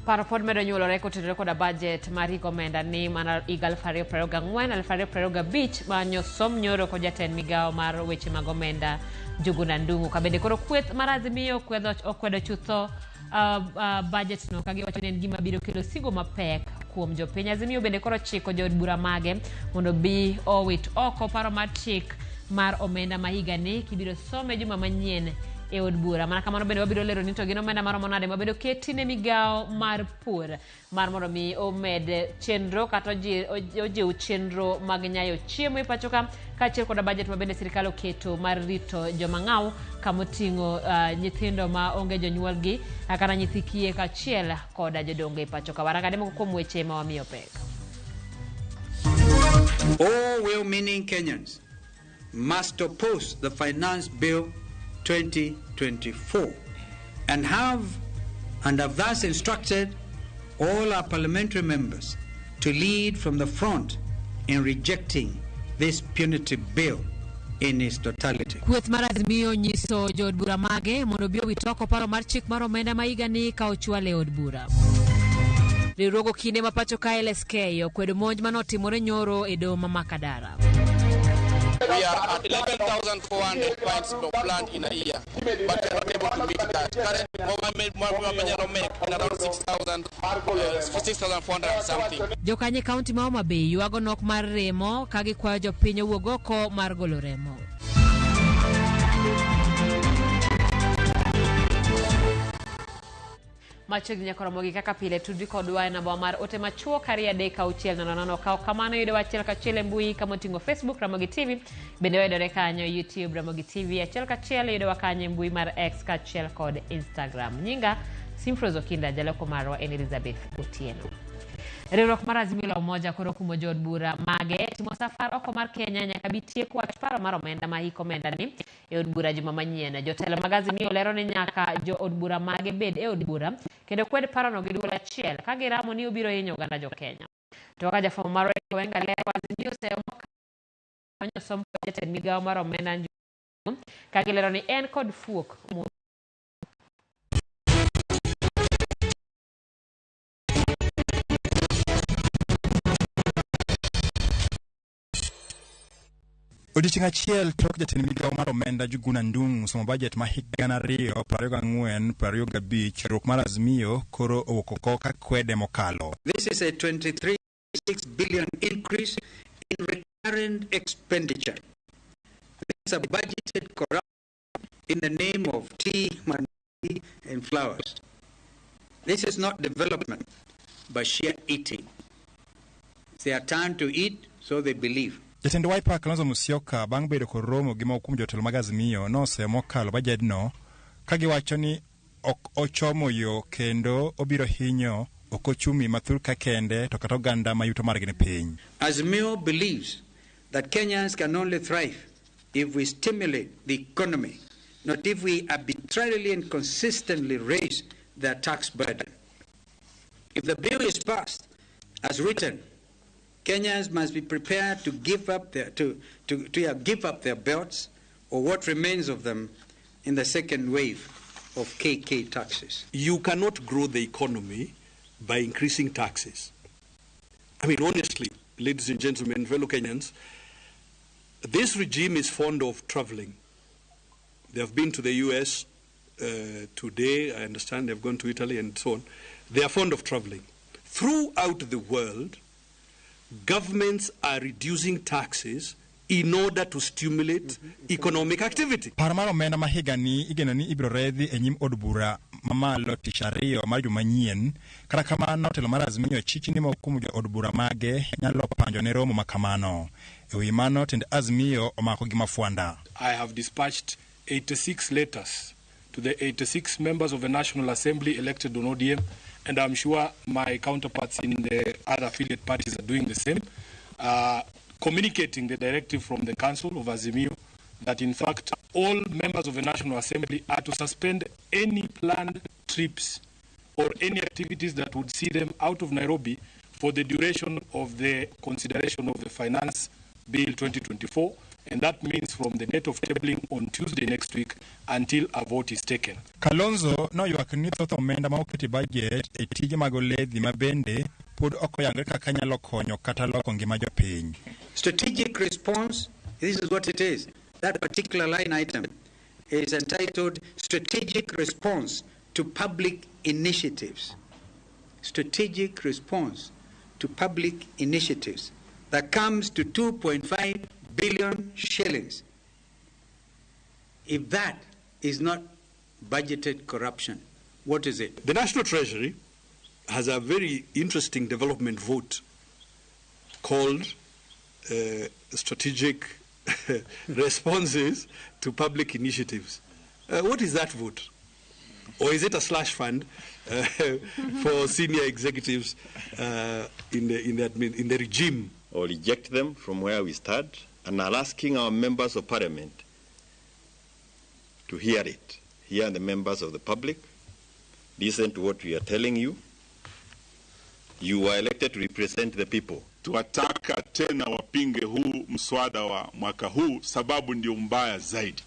Para pod medo nyuolore kotenore koda budget mar higa omenda ni mana higa 2024-2025 manyo som nyoro ko jatend migawo mar weche mag omenda Njuguna Ndung'u kabende koro kweth mar Azimio okwedo chutho budget no kagiwacho ni en gima biro kelo sigo mapek kuom jopiny. Azimio bende koro chiko jood bura mage mondo bi owit oko paro mar chik mar omenda ma higa ni kibiro some juma manyien e od bura. Mana kamano bende wabiro lero ni to gin omenda maromo nade mabedo keti ne migawo mar pur mar mondo mi omed chenro kata ojiw chenro mag nyayo chiemo e pacho ka kaachiel koda budget ma bende sirikal oketo mar rito joma ng'aw kamoting'o nyithindo ma onge jonyuolgi kata nyithi kiye kaachiel koda jodongo e pacho ka. Waraka demo kuom weche ma wamiyo pek. All well-meaning Kenyans must oppose the Finance Bill 2024 and have thus instructed all our parliamentary members to lead from the front in rejecting this punitive bill in its totality. Kweth mar Azimio nyiso jood bura mage mondo bi owit oko paro mar chik mar omenda ma higa ni ka ochwal e od bura. Riwruok kinde ma pacho ka LSK okwedo monj manotimore nyoro e doho ma Makadara. We are at 11,400 pints of plant in a year, but we are not able to meet that. Currently, government make around 6,400 and something. Jokanye kaunti ma Homa Bay yuago nok mar remo ka gikwayo jopiny owuog oko mar golo remo. Machiegni nyaka Ramogi kaka pile tudri kodwa e namba mar ote machuo kari adeka uchiel nono kao kamano yudo wachiel kachiel e mbui kamoting'o Facebook Ramogi TV bende wedore kanyo YouTube Ramogi TV achiel kachiel yudo wakanye mbui mar X kachiel kod Instagram. Nyinga Simfrozo Kinda jaloko marwa en Elizabeth Otieno. Riwruok mar Azimio la Umoja koro kumo jood bura mage timo safar oko mar Kenya nyaka bitieko wach paro mar omenda ma hik omenda ni e od bura juma manyien. Jotelo mag Azimio lero ni nyaka jo od bura mage bed e od bura kendo kwed paro no gi duol achiel ka giramo ni obiro hinyo oganda jo Kenya. To ka jafwambo mar Wenga lero Azimio oseyo som jatend migawo mar omenda Njuguna ka gilero ni en kod fuok Odiochieng' achiel tok jatend migawo mar omenda Njuguna Ndung'u somo budget ma higa 2024-2025 riwruok mar Azimio koro owuok oko ka kwede mokalo. This is a 23.6 billion increase in recurrent expenditure. This is a budgeted corruption in the name of tea, money, and flowers. This is not development, but sheer eating. It's their time to eat, so they believe. Jatend Wiper Kalonzo Musyoka bang' bedo kod romo gi moko kuom jotelo mag Azimio nose mokalo bajedno ka giwacho ni ok ochomo yo kendo obiro hinyo ok ochumi mathur ka kende to kata oganda ma yuto margi ni piny. Azimio believes that Kenyans can only thrive if we stimulate the economy, not if we arbitrarily and consistently raise their tax burden. If the bill is passed as written, Kenyans must be prepared to give up their belts or what remains of them in the second wave of KK taxes. You cannot grow the economy by increasing taxes. I mean, honestly, ladies and gentlemen, fellow Kenyans, this regime is fond of traveling. They have been to the US today, I understand they've gone to Italy and so on. They are fond of traveling. Throughout the world, governments are reducing taxes in order to stimulate economic activity. Paro mar omenda ma higa ni igeno ni ibiro redhi e nyim od bura mamalo tich ariyo mar juma manyien. Kata kamano telo mar Azimio chich ni moko kuom od bura mage nyalo panjo ne romo makamano. E wi mano tend Azimio omako gi mafuanda. I have dispatched 86 letters to the 86 members of the National Assembly elected on ODM, and I'm sure my counterparts in the other affiliate parties are doing the same, communicating the directive from the Council of Azimio that in fact all members of the National Assembly are to suspend any planned trips or any activities that would see them out of Nairobi for the duration of the consideration of the Finance Bill 2024 And that means from the date of tabling on Tuesday next week until a vote is taken. Kalonzo noywak ni thoth omenda ma oketi budget e tije mag oledhi ma bende pod ok oyangre kaka nyalo konyo kata loko ngima jopiny. Strategic response, this is what it is. That particular line item is entitled Strategic Response to Public Initiatives. Strategic Response to Public Initiatives. That comes to 2.5 billion shillings. If that is not budgeted corruption, what is it? The National Treasury has a very interesting development vote called Strategic Responses to Public Initiatives. What is that vote? Or is it a slush fund for senior executives in the regime? Or reject them from where we start, and are asking our members of parliament to hear it, hear the members of the public, listen to what we are telling you. You were elected to represent the people. Tuwataka tena wapinge huu mswada wa mwaka huu sababu ndio mbaya zaidi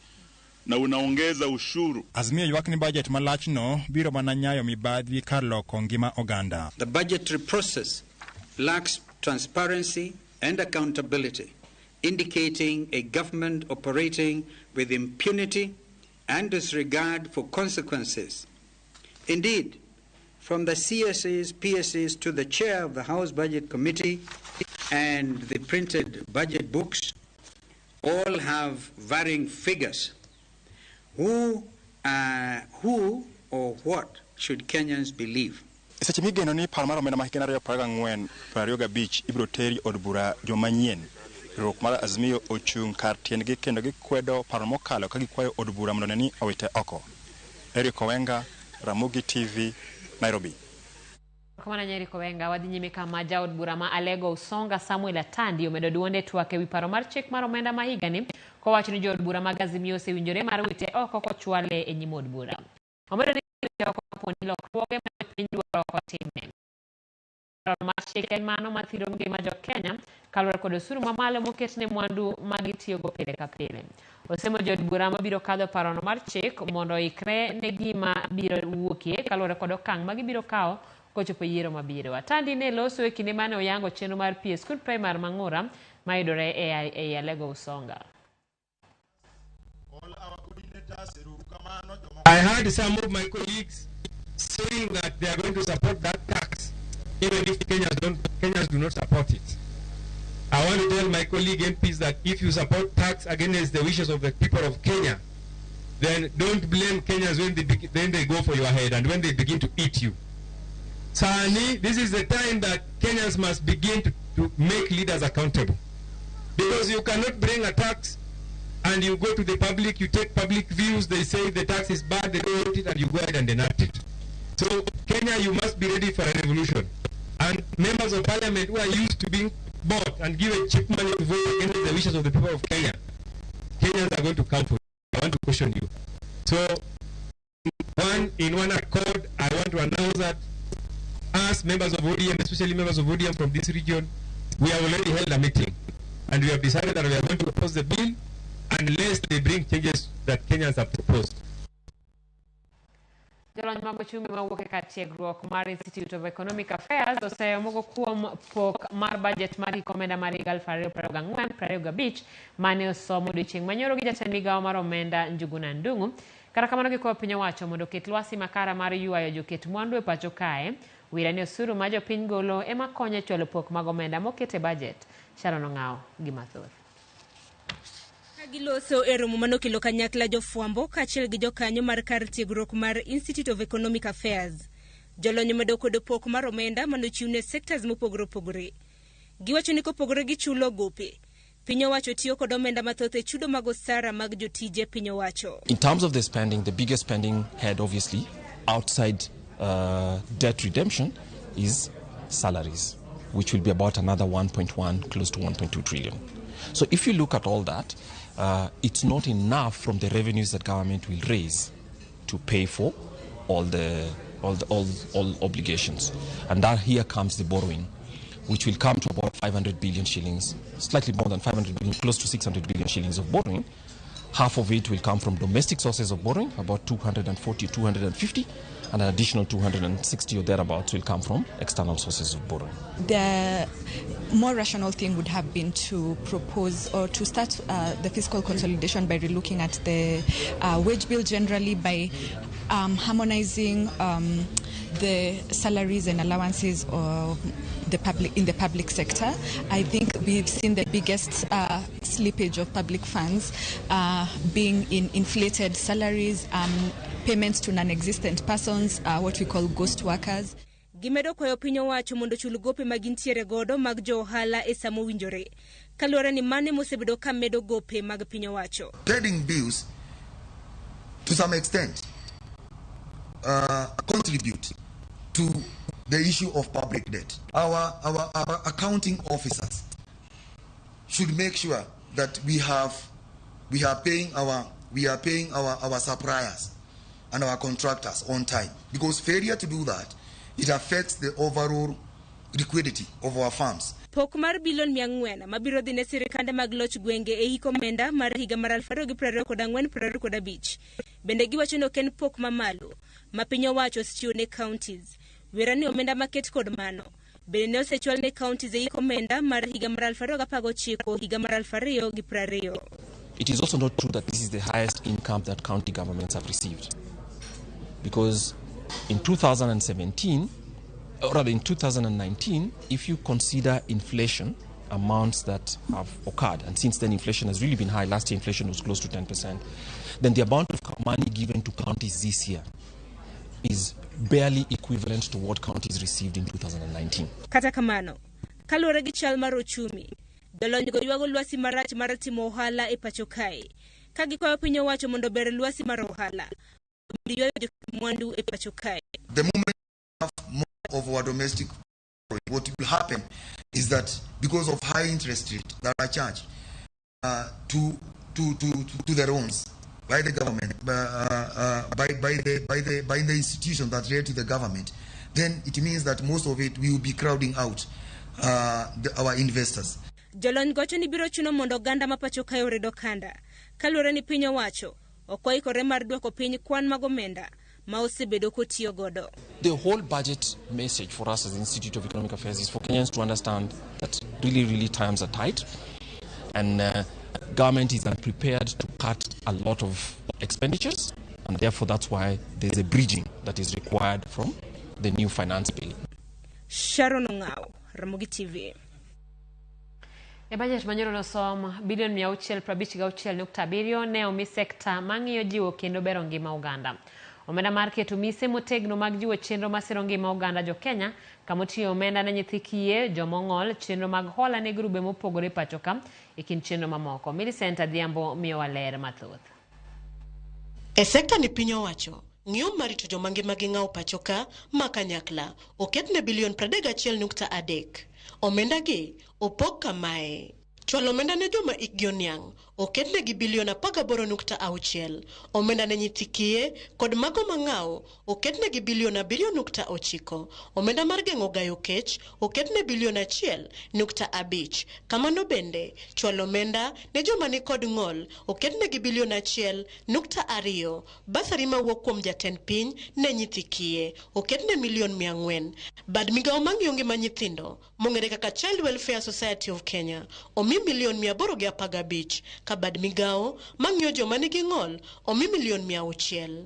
na unaongeza ushuru. Azimio ywak ni budget malachno biro mana nyayo mibadhi kar loko ngima oganda. The budgetary process lacks transparency and accountability, indicating a government operating with impunity and disregard for consequences. Indeed, from the CSAs, PSAs to the chair of the House Budget Committee and the printed budget books all have varying figures. Who or what should Kenyans believe? Seche migeno ni par mar omenda ma higni 2024-25 ibiro teri od bura jomanyien. Riwruok mar Azimio ochung' kar tiendgi kendo gikwedo paro mokalo ka gikwayo od bura mondo ne ni owite oko. Eric Owenga, Ramogi TV, Nairobi. Kamana Nyeri Kowenga wadhi nyime kama jaod bura ma Alego Usonga Samuel Atandi omedo duonde twake wi paro mar chik mar omenda ma higani kowacho ni jood bura mag Azimio osewinjore mar wite oko kochwale e nyim od bura. Omedo ni oko poni lokruoge ma piny dwaro otime. Paro mar chik en mano mathiro ngima jo Kenya kaluwore kod osuru mamalo moketne mwandu magitiyogo pile ka pile. Osemo jood bura mabiro kadho parono mar chik mondo ikre ne gima biro wuokie kaluwore kod okang' magibiro kawo kochopo yiero mabiro. Atandi ne loso e kinde mane oyango chenro mar PS School Primary Mang'ura mayudore e Alego Usonga. I heard some of my colleagues saying that they are going to support that tax, even if Kenyans do not support it. I want to tell my colleague MPs that if you support tax against the wishes of the people of Kenya, then don't blame Kenyans when they go for your head and when they begin to eat you. Sani, this is the time that Kenyans must begin to make leaders accountable. Because you cannot bring a tax and you go to the public, you take public views, they say the tax is bad, they don't want it, and you go ahead and enact it. So, Kenya, you must be ready for a revolution. And members of parliament who are used to being bought and given cheap money to vote against the wishes of the people of Kenya, Kenyans are going to come for you. I want to question you. So, in one accord, I want to announce that us, members of ODM, especially members of ODM from this region, we have already held a meeting. And we have decided that we are going to oppose the bill unless they bring changes that Kenyans have proposed. Jalony mag ochumi mawuok e kar tiegruok mar Institute of Economic Affairs oseyomogo kuom pok mar budget mar omenda mar 2024-25 mane osomo odiechieng' manyoro gi jatend migawo mar omenda Njuguna Ndung'u. Kata kamano gikwayo piny owacho mondo oket lwasi makara mar ywayo joket mwandu e pacho kae. Wira ni osuru ma jopiny golo ema konyo e chwalo pok mag omenda moket e budget. Sharon Ong'aw gi mathoth. Giloso e romo manokelo kanyakla jofwambo kaachiel gi jokanyo mar kar tiegruok mar Institute of Economic Affairs. Jolony medo kod pok mar omenda manochiwne sectors mopogore opogore. Giwacho ni kopogore gi chulo gope, piny owacho tiyo kod omenda mathoth e chudo mag osara mag jotije piny owacho. In terms of the spending, the biggest spending head obviously outside debt redemption is salaries, which will be about another 1.1, close to 1.2 trillion. So if you look at all that, it's not enough from the revenues that government will raise to pay for all obligations, and that here comes the borrowing. which will come to about 500 billion shillings, slightly more than 500 billion, close to 600 billion shillings of borrowing. Half of it will come from domestic sources of borrowing, about 240, 250, and an additional 260 or thereabouts will come from external sources of borrowing. The more rational thing would have been to propose or to start the fiscal consolidation by relooking at the wage bill generally, by harmonizing the salaries and allowances of the public in the public sector. I think we've seen the biggest slippage of public funds being in inflated salaries, payments to non-existent persons, what we call ghost workers. Gimedo kwayo piny owacho mondo chul gope magintiere godo mag jo ohala e samo winjore. Kaluwore ni mane mosebedo ka medo gope mag piny owacho. Trading bills, to some extent, contribute to the issue of public debt. Our accounting officers should make sure that we are paying our suppliers and our contractors on time, because failure to do that, it affects the overall liquidity of our farms. Pok mar bilion 400 mabiro dhi ne sirikande mag loch gwenge e hiko omenda mar higa mar 2024-2025. Bende giwacho ni ok en pok mamalo ma piny owacho osechiwo ne counties. Wera ni omenda maket kod mano bende ne osechwal ne counties e hiko omenda mar higa mar 2019 higa mar 2020. It is also not true that this is the highest income that county governments have received, because in 2017, or rather in 2019, if you consider inflation amounts that have occurred, and since then inflation has really been high, last year inflation was close to 10%, then the amount of money given to counties this year is barely equivalent to what counties received in 2019. Kata kamano, kaluwore gi chal mar ochumi, jolony go ywago lwasi marach mar timo ohala e pacho kae, ka gikwayo piny owacho mondo ber lwasi mar ohala, ywayo mwandu e pacho kae. The moment we have more of our domestic, what will happen is that because of high interest rates that are charged to the loans by the government, by the institution that relate to the government, then it means that most of it will be crowding out our investors. Jolony gocho ni biro chuno mondo ganda mapacho kae oredo kanda. Kaluwore ni piny owacho okoikore mar dwoko piny kwan mag omenda ma osebedo kotiyo godo. The whole budget message for us as the Institute of Economic Affairs is for Kenyans to understand that really times are tight, and government is unprepared to cut a lot of expenditures, and therefore that's why there's a bridging that is required from the new finance bill. Sharon Ongao, Ramogi TV. E budget manyoro nosom bilion 656.7 ne omi sekta mang'iyo jiwo kendo bero ngima oganda. Omenda mar keto mise motegno mag jiwo chenro masiro ngima oganda jo Kenya, kamotiyo omenda ne nyithi kiye, jomong'ol, chenro mag hola ne grube mopogore pacho ka, e kind chenro mamoko. Millicent Adhiambo miyo waler mathoth. E sekta ni piny owacho, ng'iyo marito joma ngimagi ng'awo pacho ka makanyakla oketne bilion 31.3. Omenda gi opog kamae. Chwalo omenda ne joma ikgi oniang' oketne gi bilion 18.6. Omenda ne nyithi kiye kod mago mang'awo oketne gi bilion 7.9. Omenda mar geng'o gayo kech oketne bilion 1.5. Kamano bende, chwalo omenda ne joma ni kod ng'ol oketne gi bilion 1.2. Basari mawuok kuom jatend piny ne nyithi kiye oketne milion 400. Bad migawo mang'iyo ngima nyithindo mong'ere kaka Child Welfare Society of Kenya omi milion 815, ka bad migawo mang'iyo joma nigi ng'ol omi milion 600.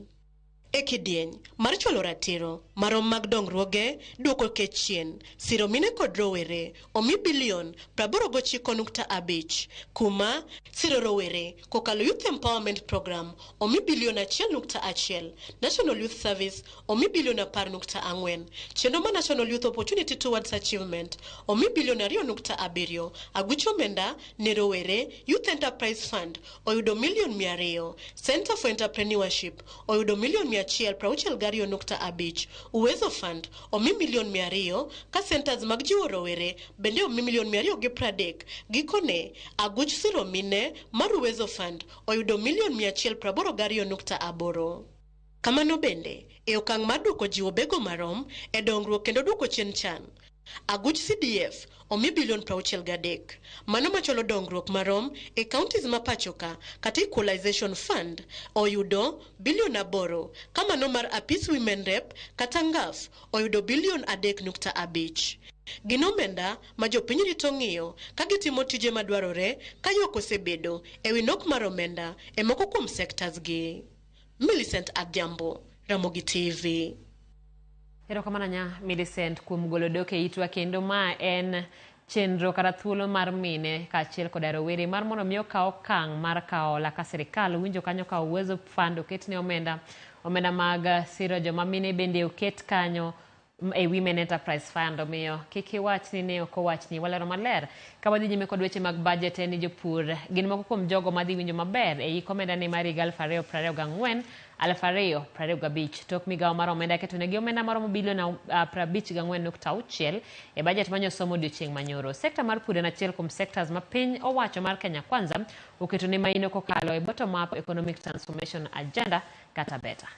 E kidieny mar chwalo ratiro marom mag dongruoge duoko kech chien, siro mine kod rowere omi bilion 89.5, kuma siro rowere kokalo Youth Empowerment Program omi bilion 1.1, National Youth Service omi bilion 10.4, chenro ma National Youth Opportunity Towards Achievement omi bilion 2.7, aguch omenda ne rowere Youth Enterprise Fund oyudo milion 200, Center for Entrepreneurship oyudo milion 162.5, Uwezo Fund omi milion 200, ka centers mag jiwo rowere bende omi milion 230. Gikone, aguch siro mine mar Uwezo Fund oyudo milion 182.8. Kamano bende, e okang' mar duoko jiwo bego marom e dongruok kendo duoko chien chan, Aguch CDF omi bilion 63. Mano macholo dongruok marom e counties mapachoka kata equalization fund oyudo bilion 8 kama no mar apis women rep kata ngaf oyudo bilion 3.5. Ginomenda ma jopiny rito ng'iyo ka gitimo tije madwarore ka ywak osebedo ewi nok mar omenda e moko kuom sectors gi. Millicent Adhiambo, Ramogi TV. Erokamano nya Millicent kuom golo dok e itwa, kendo ma en chenro kata thuolo mar mine kaachiel koda rowere mar mondo mi okaw okang' mar kawo laka sirikal. Winjo kanyo ka uwezo fund oketne omenda mag siro joma mine bende oket kanyo e Women Enterprise Fund. Omiyo kik iwach ni ne ok owach ni, walero maler ka wadhi nyime kod weche mag budget. Ni jopur gin moko kuom jogo madhi winjo maber e omenda ni mar 2024 2025 tok migawo mar omenda ketonegi omenda maromo bilion 54.6 e budget manyosomo odiochieng' manyoro. Sekta mar pur en achiel kuom sectors ma piny owacho mar Kenya Kwanza oketo ne maino kokalo e bottom up economic transformation agenda kata beta.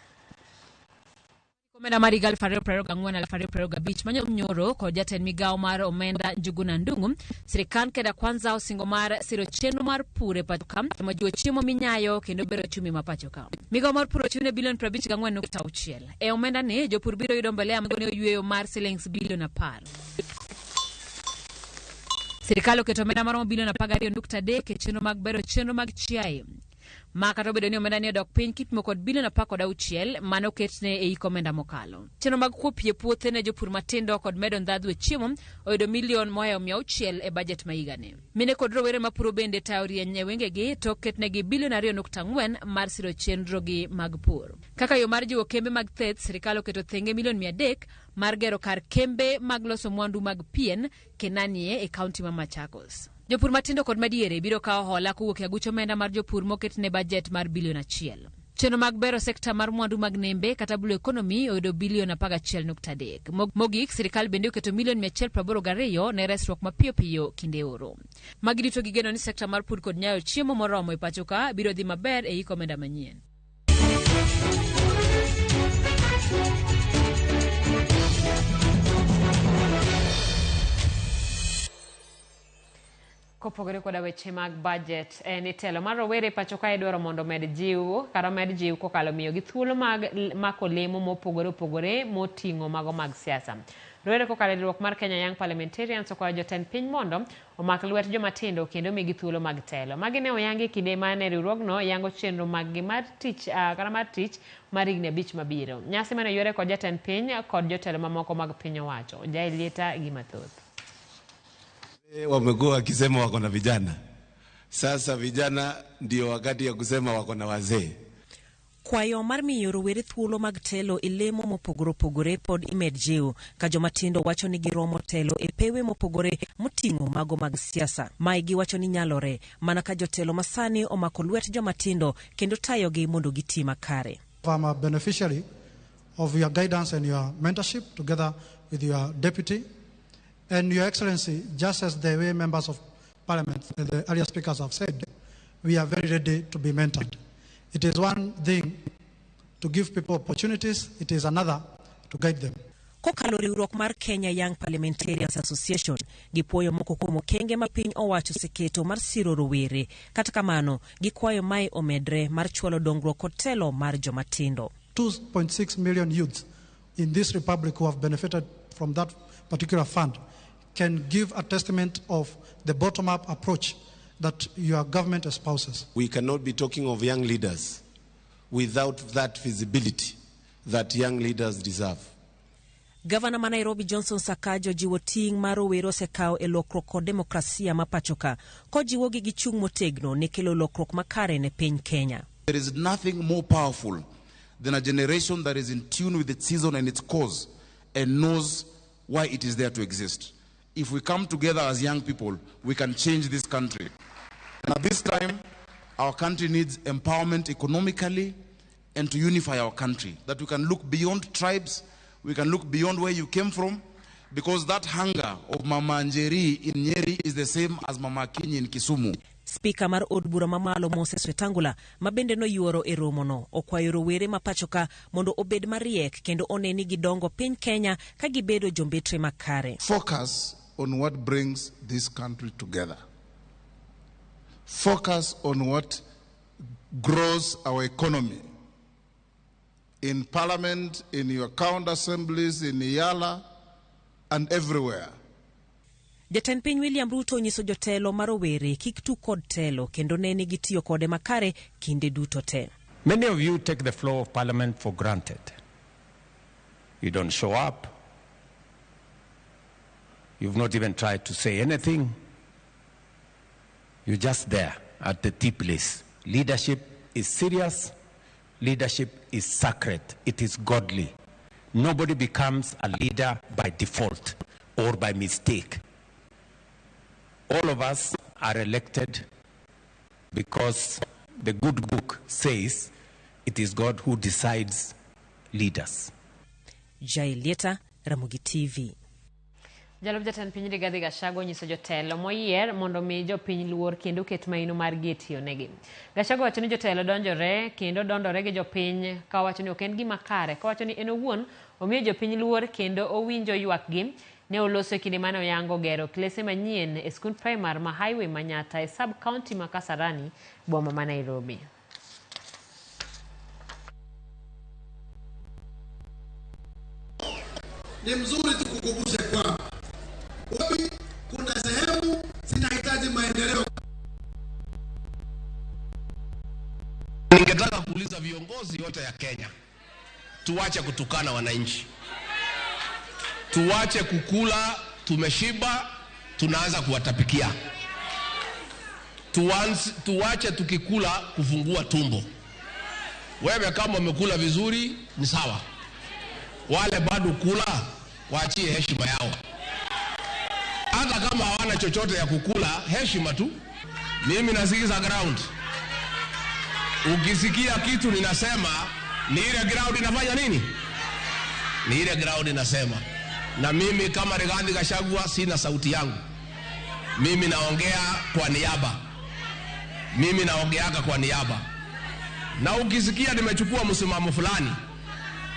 Omenda mar 2024-2025 manyo nyoro kod jatend migawo mar omenda Njuguna Ndung'u, sirikal Kenya Kwanza osingo mar siro chenro mar pur e pachoka ma jiwo chiemo minyayo kendo bero chumi ma pachoka. Migawo mar pur ochiwne bilion 54.6. E omenda ni jopur biro yudo mbolea magone oyueyo mar shillings bilion 10. Sirikal oketo omenda maromo bilion 12.3 e chenro mag bero chenro mag chiaye. Maka to bedo ni omenda ni odok piny kipimo kod bilion 16 mano ketne e omenda mokalo. Chenro mag kopie puothe ne jopur matindo kod medo ndhadhu e chiemo oyudo milion 160 e budget ma higani. Mine kod rowere mapuro bende tayo rieny e wengegi to ketnegi bilion 2.4 mar siro chenro gi mag pur. Kaka yo mar jiwo kembe mag theth, sirikal oketo thenge milion 300 mar gero kar kembe mag loso mwandu mag pien Kenanie e kaunti ma Machakos. Jopur matindo kod madiere biro kawo hola kowuok e aguch omenda mar jopur moketne budget mar bilion 1. Chenro mag bero sekta mar mwandu mag nembe kata blue economy oyudo bilion 11.3. Mogik, sirikal bende oketo milion 182 ne resruok mapiyo piyo kinde oro. Magi duto gigeno ni sekta mar pur kod nyayo chiemo moromo e pachoka biro dhi maber e omenda manyien. Kopogore koda weche mag budget ni telo mar rowere pachoka idwaro mondo med jiw kokalo miyo gi thuolo mag mako lemo mopogore opogore moting'o mago mag siasa. Rowere kokalo riwruok mar Kenya Young Parliamentarians okwayo jotend piny mondo omak lwet joma tindo kendo migi thuolo mag telo. Magi ne oyangi kinde mane riwruogno yango chenro mag gi mar tich mar higni 5 mabiro. Nyasi mane yore kod jatend piny kod jotelo mamoko mag piny owacho. Jailieta gi mathoth. Wamekuwa wakisema wako na vijana. Sasa vijana ndio wakati ya kusema wako na wazee. Kwayo mar miyo rowere thuolo mag telo e lemo mopogore opogore pod imed jiw ka joma tindo wacho ni giromo telo e pewe mopogore moting'o mago mag siasa. Mai giwacho ni nyalore mana ka jotelo masani omako lwet joma tindo kendo tayogi mondo giti makare. I'm a beneficiary of your guidance and your mentorship together with your deputy. And Your Excellency, just as the way members of Parliament and the earlier speakers have said, we are very ready to be mentored. It is one thing to give people opportunities, it is another to guide them. Kokalo riwruok mar Kenya Young Parliamentarians Association gipuoyo moko kuom okenge ma piny owacho seketo mar siro rowere. Kata kamano, gikwayo mae omedre mar chwalo dongruok kod telo mar joma tindo. 2.6 million youths in this republic who have benefited from that particular fund can give a testament of the bottom-up approach that your government espouses. We cannot be talking of young leaders without that visibility that young leaders deserve. Gavana ma Nairobi Johnson Sakaja jiwo ting' mar rowere osekawo e lokruok kod demokrasia ma pachoka kojiwogi gi chung' motegno ne kelo lokruok makare ne piny Kenya. There is nothing more powerful than a generation that is in tune with its season and its cause and knows why it is there to exist. If we come together as young people, we can change this country. And at this time, our country needs empowerment economically and to unify our country. That we can look beyond tribes, we can look beyond where you came from, because that hunger of Mama Njeri in Nyeri is the same as Mama Kinyi in Kisumu. Spika mar od bura mamalo Moses Wetangula mabende no yuoro e romono okwayo rowere mapachoka mondo obed mariek kendo oneni gidongo piny Kenya ka gibedo jombetre makare. Focus on what brings this country together. Focus on what grows our economy. In parliament, in your county assemblies, in Yala, and everywhere. Jatend piny William Ruto nyiso jotelo marowere kik tu kod telo kendo neni gitiyo kode makare kinde duto te. Many of you take the floor of parliament for granted. You don't show up. You've not even tried to say anything. You're just there at the tea place. Leadership is serious. Leadership is sacred. It is godly. Nobody becomes a leader by default or by mistake. All of us are elected because the good book says it is God who decides leaders. Jailieta, Ramogi TV. Jalub jatend piny Rigathi Gachagua nyiso jotelo moyier mondo mi jopiny luor kendo ket maino mar getiyo negi. Gachagua wacho ni jotelo donjore kendo dondore gi jopiny ka wacho ni ok en gima kare, ka wacho ni en owuon omiyo jopiny luor kendo owinjo ywakgi. Ne oloso kinde mane oyango gero klese manyien e skul primar ma Highway Manyata e sub county ma Kasarani boma ma Nairobi. Ni mzuri tukukumbushe kwamba wapi kuna sehemu zinahitaji maendeleo. Ningetaka kuuliza viongozi wote ya Kenya, tuache kutukana wananchi. Tuache kukula tumeshiba tunaanza kuwatapikia. Tuache tukikula kufungua tumbo. Wewe kama umekula vizuri ni sawa. Wale bado kula waachie heshima yao. Hata kama hawana chochote ya kukula, heshima tu. Mimi nasikiza ground. Ukisikia kitu ninasema ni ile ground inafanya nini? Ni ile ground inasema. Na mimi kama Rigathi Gachagua sina sauti yangu. Mimi naongea kwa niaba. Mimi naongeaga kwa niaba. Na ukisikia nimechukua msimamo fulani,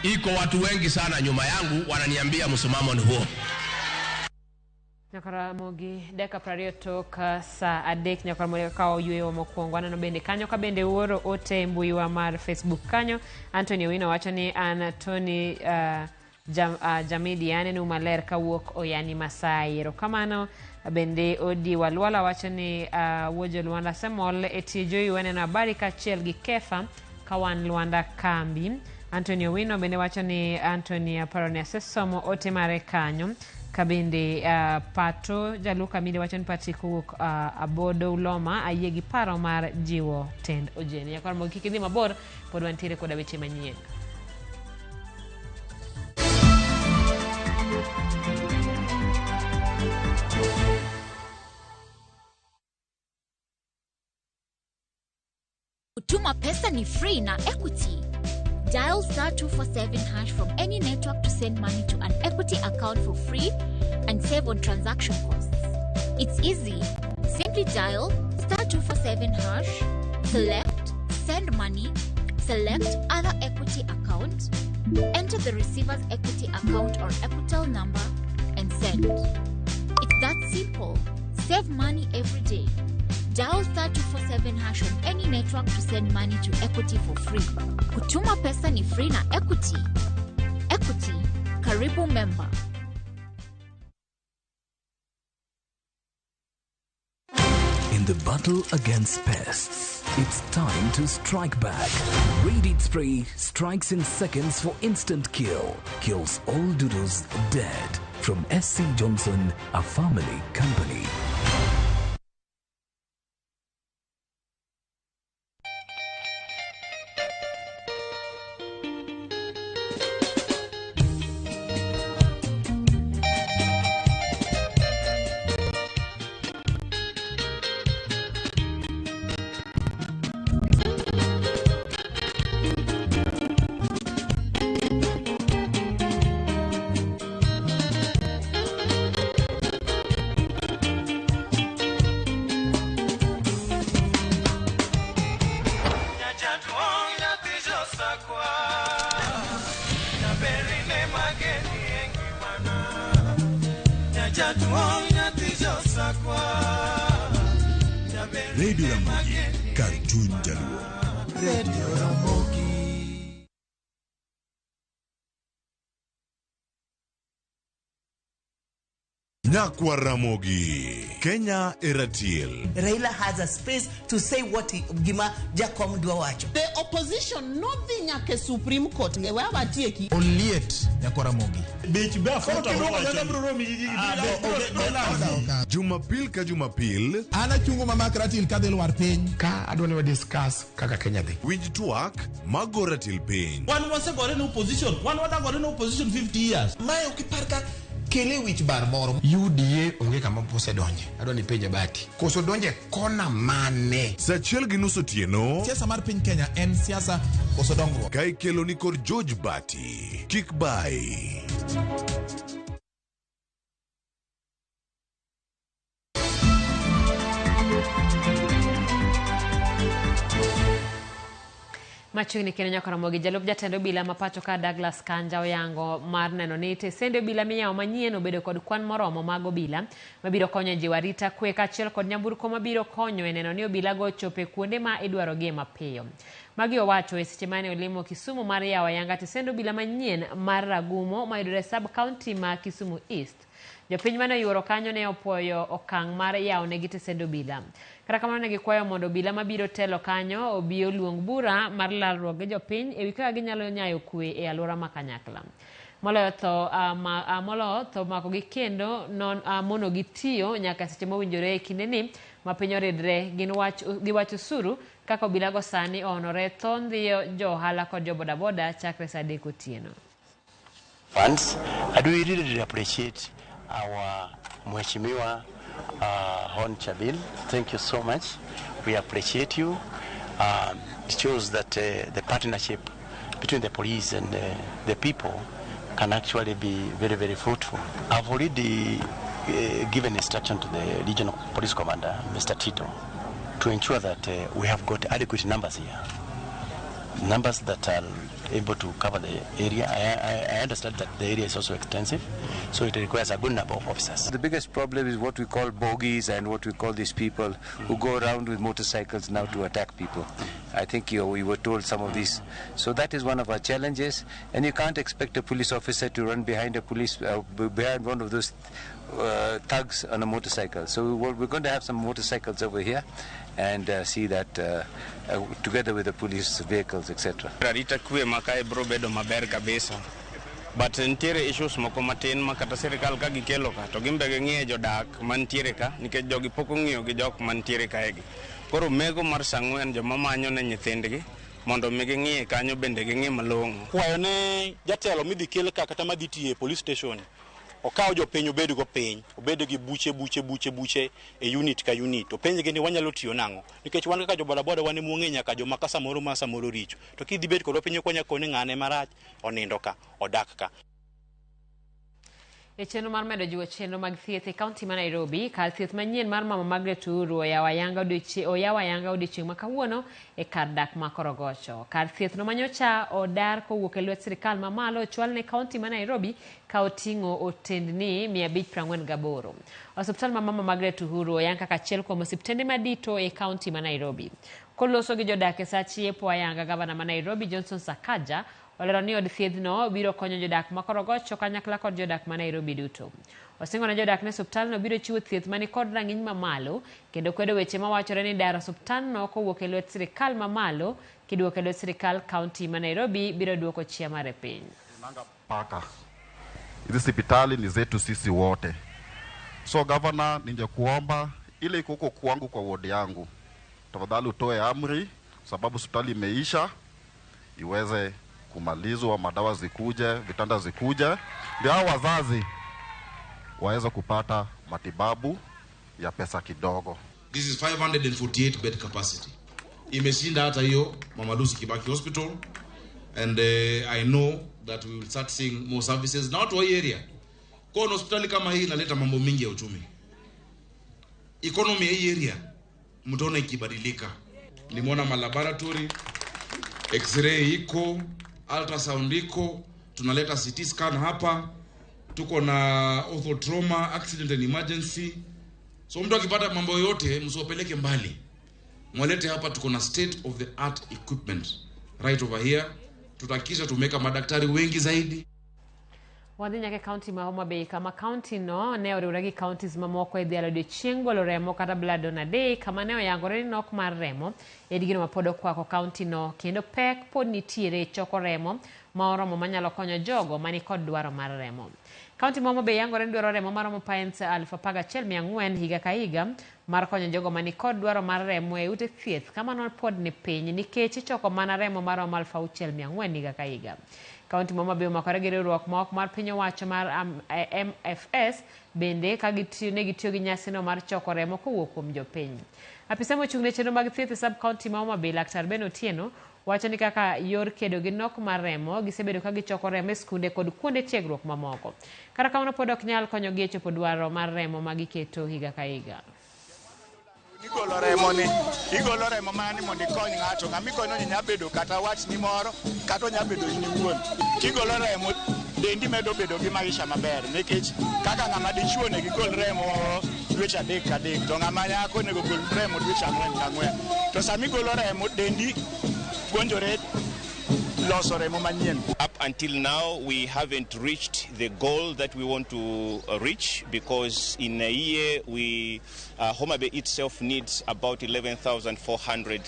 iko watu wengi sana nyuma yangu wananiambia msimamo ni huo. Ramogi deka prario toka sa adek Ramogi kao yue wa mokuongo no bende kanyo ka bende uoro ote mbui wa mar Facebook kanyo. Anthony Owino wacho ni Anthony Jamidi yani ni umaler ka wuok oyani Masai. Erokamano bende Odi Walwala wacho ni Wojo Luanda Semol etijo yuene na habari kachiel gi Kefa kawan Luanda Kambi. Anthony Owino bende wacho ni Anthony aparo ni asesomo ote mare kanyo. Kabinde Pato Jaluka mide wacho ni Patrick wuok Abodo Uloma ayegi paro mar jiwo tend ojeni. Yakar mo kikidhi mabor pod wantiere koda weche manyien. Kutuma pesa ni free na Equity. Dial *247# from any network to send money to an Equity account for free and save on transaction costs. It's easy. Simply dial *247#, select send money, select other Equity account, enter the receiver's Equity account or Equitel number and send. It's that simple. Save money every day. Dial *247# on any network to send money to Equity for free. Kutuma pesa ni free na Equity. Equity, karibu member. In the battle against pests, it's time to strike back. Raid Spray strikes in seconds for instant kill. Kills all doodles dead. From SC Johnson, a family company. Radio Ramogi, Cartoon Jaluo. Radio Ramogi. Nyakwa Ramogi, Kenya Eratiel. Raila has a space to say what Gima Jacob Duawacho. The opposition, nothing at the Supreme Court. Onliet, Nyakwa Ramogi. Jumapil ka Jumapil. Ana chungo mama Ratil ka del war piny. Ka adwani wa discuss kaka Kenya dhi. Winj tuak mago Ratil piny. One was a got no opposition. One was a got no opposition 50 years. Mayo kiparka kele wich bar moro. UDA onge kama pose donje. Adwani penje bati. Koso donje kona mane. Sachiel gi nus otieno. Siasa mar piny Kenya en siasa koso dongruok. Ka ikelo ni kod George Bati. Kik bai. Machiegni kendo Nyakwa Ramogi, jalup jatend obila ma pacho ka Douglas Kanja oyango mar neno ni tesende obila miyawo manyien obedo kod kwan moromo mag obila mabiro konyo ji warita kwe kaachiel kod nyamburko mabiro konyo e neno ni obila go chope kuonde ma idwarogie mapiyo. Magi owacho e seche mane olimo Kisumu mar yawo ayanga tesende obila manyien mar Ragumo mayudore sub county ma Kisumu East. Jopiny mane oyuoro kanyo ne opuoyo okang' mar yawo negi tesende obila. Kata kamano ne gikwayo mondo obila mabiro telo kanyo obi oluong bura mar lalruok gi jopiny ewi kaka ginyalo nyayo kwe e alwora ma kanyakla. Moloyo tho mako gi kendo mono gitiyo nyaka seche mowinjore e kinde ni ma piny oridre giwach osuru kaka obila go sani onore tho ndhiyo jo ohala kod jo bodaboda chakre saa 3 otieno. Funds, I do really appreciate our Mheshimiwa Hon Chabil. Thank you so much. We appreciate you. It shows that the partnership between the police and the people can actually be very, very fruitful. I've already given instruction to the regional police commander, Mr. Tito, to ensure that we have got adequate numbers here. Numbers that are able to cover the area. I understand that the area is also extensive, so it requires a good number of officers. The biggest problem is what we call bogies and what we call these people who go around with motorcycles now to attack people. I think we were told some of these. So that is one of our challenges, and you can't expect a police officer to run behind behind one of those thugs on a motorcycle. So we're going to have some motorcycles over here and see that together with the police vehicles, etc. Rarita kwe makai bro bedo maber kabisa. But ntiere issues moko matin makata sirikal ka gikelo ka to gimbe ng'iye jodak mantiere ka nikech jogi pok ong'iyo gi jok mantiere kaegi. Koro mego mar sang'wen joma manyo ne nyithindgi mondo mi ging'iye kanyo bende ging'i malong'o. Kwayo ne jatelo midhi kel ka kata madhi tiye police station okawo jopiny obed go piny obed gi buche e unit ka unit to penj gi ni wanyalo tiyo nang'o nikech wan kaka jobodaboda wan muong'e nyaka joma ka samoro richo to kidhi bet kod piny konya kone ng'ane marach onindo ka odak ka. E chenro mar medo jiwo chenro mag thieth e kaunti ma Nairobi, kar thieth manyien mar Mama Margaret Uhuru oyawo ayanga odiechieng' ma kawuono e kar dak ma Korogocho. Kar thieth no manyocha odar kowuok e lwet sirikal ma malo ochwal ne kaunti ma Nairobi ka oting'o otendni 548. Osiptal ma Mama Margaret Uhuru oyang kaka achiel kuom osiptende madito e kaunti ma Nairobi. Koloso gi jodak e saa chiepo ayanga, gavana ma Nairobi Johnson Sakaja olero ni od thiedhno biro konyo jodak ma Korogocho kanyakla kod jodak ma Nairobi duto. Osingo ne jodak ne osiptalno biro chiwo thieth mani kod rang'iny mamalo kendo kwedo weche mawachore ni daro osiptalno kowuok e lwet sirikal mamalo kiduoko e lwet sirikal kaunti ma Nairobi biro duoko chia mare piny. Paka. Hizi hospitali ni zetu sisi wote. So governor, ningekuomba ile iko kwangu kwa ward yangu, tafadhali utoe amri sababu hospitali imeisha iweze kumalizwa, madawa zikuje, vitanda zikuje, ndio hao wazazi waweza kupata matibabu ya pesa kidogo. This is 548 bed capacity. Imeshinda hata hiyo Mama Lucy Kibaki Hospital, and I know that we will start seeing more services na watu wa area. Kwa hospitali kama hii inaleta mambo mingi ya uchumi. Economy ya hii area mtaona ikibadilika. Nimeona malaboratory, x-ray iko, ultrasound iko, tunaleta CT scan hapa. tuko na orthotrauma, accident and emergency. So mtu akipata mambo yote msiwapeleke mbali. Mwalete hapa, tuko na state of the art equipment right over here. Tutakisha tumeka madaktari wengi zaidi. Wadhi nyake county ma Homa Bay kama county no ne oriwragi counties mamoko e dhialo odiochieng' golo remo kata blood donor day kama ne oyangore ni nok mar remo e digino ma pod okwako county no kendo pek pod nitiere choko remo ma oromo manyalo konyo jogo mani kod dwaro mar remo. County ma Homa Bay yangore ni dwaro remo maromo pints 11,400 higa ka higa mar konyo jogo mani kod dwaro mar remo e ute thieth kama non pod ni piny nikech ichoko mana remo maromo 6,400 higa ka higa. County ma Homa Bay omakore gi riwruok ma ok mar piny owacho mar MFS bende ka gitiyo gi nyasino mar choko remo kowuok kuom jopiny. Apisa mochung'ne chenro mag thieth e sub county ma Homa Bay Laktar Ben Otieno wacho ni kaka yor kedo gi nok mar remo gisebedo ka gichoko remo e skunde kod kuonde tiegruok mamoko. Kata kamano pod ok nyal konyogi e chopo dwaro mar remo ma giketo higa ka higa. Igolo remo ni, igolo remo mani mondo ikony ng'ato, ng'ama ikonyo ni nyabedo kata wach ni moro, kata nyabedo in iwuon. Kigolo remo, dendi medo bedo gi maisha maber, nikech kaka ng'ama dichuo ne gigol remo dweche 3 to ng'ama nyako nego gol remo dweche 4. To sami golo remo, dendi puonjore loso remo manyien. Up until now, we haven't reached the goal that we want to reach, because in a year, Homa Bay itself needs about 11,400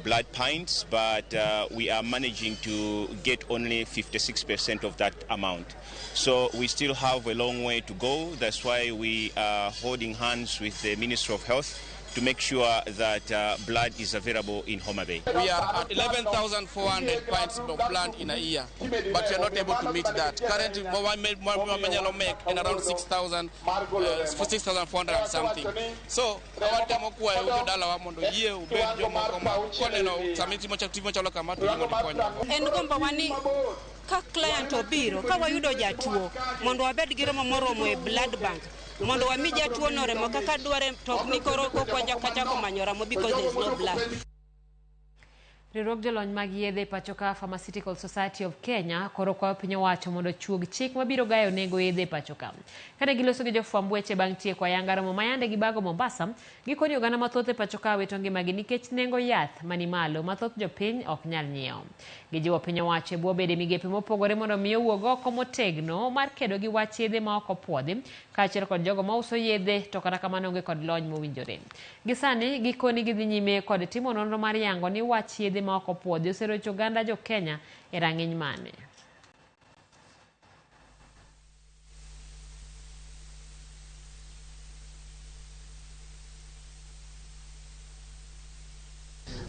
blood pints, but we are managing to get only 56% of that amount. So we still have a long way to go. That's why we are holding hands with the Ministry of Health to make sure that blood is available in Homa Bay. We are at 11,400 pints of blood in a year, but we are not able to meet that. Currently, we make in around 6,400 and something. So, ka client obiro ka wayudo jatuo mondo wabed gi remo moromo e blood bank mondo wami jatuo no remo kaka dware to ni koro kokwaja kachako manyo remo because there is no blood. Riwruok jolony mag yedhe pachoka Pharmaceutical Society of Kenya koro kwayo piny owacho mondo chuog chik mabiro gayo nengo yedhe pachoka. Kane giloso gi jofwamb weche bang' tieko ayanga remo mayande gi bago Mombasa, gikoni oganda mathoth e pachoka wito ngimagi nikech nengo yath mani malo mathoth jopiny ok nyal nyiewo. Gijiwo piny owacho e bwo bede migepe mopogore mondo miyo wuog oko motegno mar kedo gi wach yedhe ma ok opuodhi, kaachiel kod jogo ma uso yedhe to kata kamano onge kod lony mowinjore. Gisani gikoni gidhi nyime kod timo nonro mar yango ni wach yedhe ma ok opuodhi oserocho oganda jo Kenya e rang'iny mane.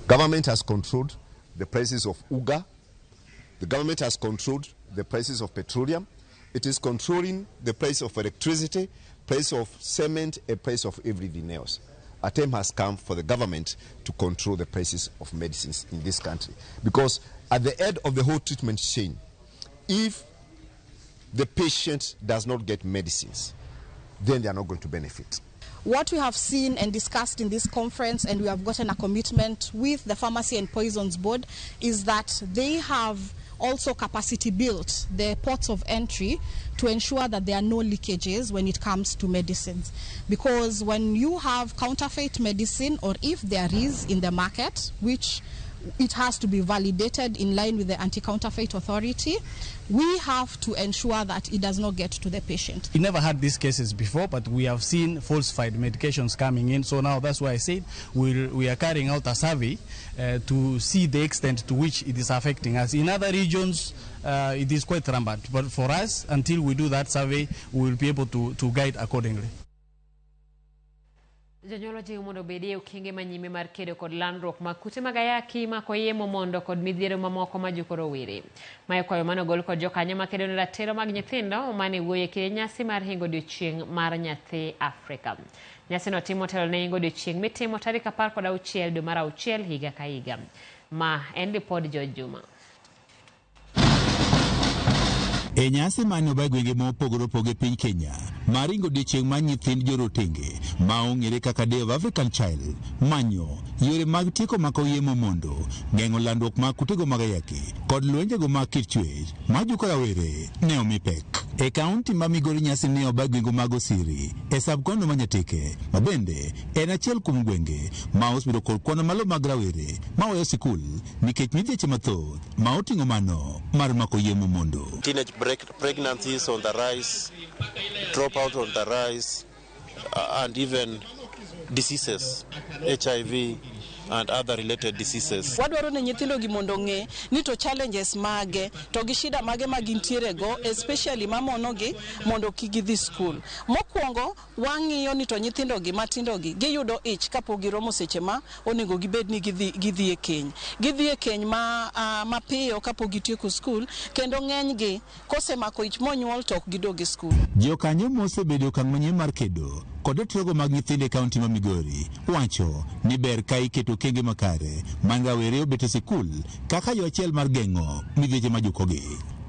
Government has controlled the prices of Uga. The government has controlled the prices of petroleum. It is controlling the price of electricity, price of cement, and price of everything else. A time has come for the government to control the prices of medicines in this country. Because at the end of the whole treatment chain, if the patient does not get medicines, then they are not going to benefit. What we have seen and discussed in this conference, and we have gotten a commitment with the Pharmacy and Poisons Board, is that they have also capacity built the ports of entry to ensure that there are no leakages when it comes to medicines. Because when you have counterfeit medicine, or if there is in the market, which it has to be validated in line with the Anti-Counterfeit Authority, we have to ensure that it does not get to the patient. We never had these cases before, but we have seen falsified medications coming in. So now that's why I said we are carrying out a survey to see the extent to which it is affecting us. In other regions, it is quite rampant. But for us, until we do that survey, we will be able to guide accordingly. Jonyuol jiwo mondo obedie okenge manyime mar kedo kod landruok mag kute mag ayaki mako yemo mondo kod midhiero mamoko ma jokoro were. Mae kwayo manogol kod jokanyo makedo ne ratiro mag nyithindo mane wuoye kinde nyasi mar hingo odiochieng' mar nyathi Afrika. Nyasi no timo telo ne hingo odiochieng' mitimo tarik 16 dwe mar 6 higa ka higa. Ma en ripod George Juma. E nyasi mane oba gwenge mopogore opogore piny Kenya, maringo odiochieng' mar nyithind jorotenge ma ong'ere kaka Day of African Child, manyo yore mag tieko mako yemo mondo geng'o landruok mag kutego mag ayaki kod lwenjego mag kit chwech ma jokora were ne omi pek. E kaunti ma Migori nyasi ne oba gwenge mag Osiri e sabkono Manyateke ma bende en achiel kuom gwenge ma osebedo kod kwan malo mag rawere ma weyo sikul nikech midhieche mathoth ma oting'o mano mar mako yemo mondo. Teenage pregnancies on the rise, dropout on the rise, and even diseases, HIV and other related diseases. Wadwaro ne nyithindo gi mondo ng'e ni to challenges mage to gi shida mage magintiere go, especially mamono gi mondo kigidhi school. Mokwongo wang'iyo ni to nyithindo gi matindo gi giyudo ich kapo giromo seche ma onego gibed ni gidhi e keny. Gidhi e keny mapiyo kapo gitieko school, kendo ng'eny gi kosemako ich monyuol to ok gidogi school. Jokanyo mosebedo okang' manyien mar kedo kod tiyogo mag nyithinde kaunti ma Migori wacho ni ber ka iketo kenge makare man rawere obet e sikul kaka yo achiel mar geng'o midhieche ma jukogi.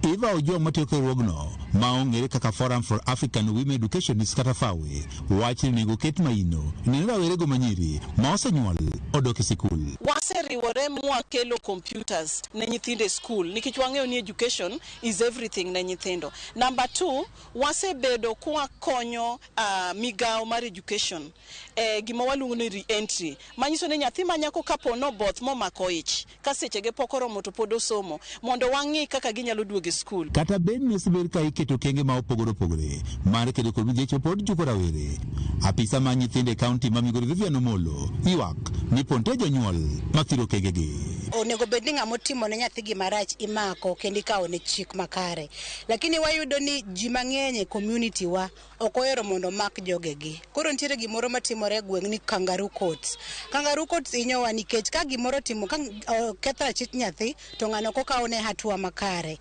Eva Ojong matiyo riwruogno ma ong'ere kaka Forum for African Women Educationists kata FAWE wacho ni nego ket maino ni rawerego manyiri ma osenyuol odok e sikul. Waseriwore mwakelo computers ne nyithinde school nikech wang'eyo ni education is everything ne nyithindo. Number 2, wasebedo kwa konyo migao mar education gima waluongo ni re-entry. Manyiso ni nyathi manyako kapo no both momako ich ka sechege pok oromo to pod osomo mondo wang'i kaka ginyalo duogo school. Kata bed ni osebedo ka iketo kenge ma opogore opogore mar kedo kod midhieche pod juko rawere. Apisa ma nyithinde kaunti ma Migori Vivian Omolo ywak ni ponte jonyuol mathiro kengegi. Onego bed ni ng'ama otimo ne nyathi gi marach imako kendo ikawo ne chik makare. Lakini wayudo ni ji mang'eny e community wa ok ohero mondo mak jogegi. Koro nitiere gimoro matimore e gweng' ni kangaroo courts. Kangaroo courts inyowa nikech ka gimoro timo ka ketho chik nyathi to ng'ano kokawo ne hatua makare.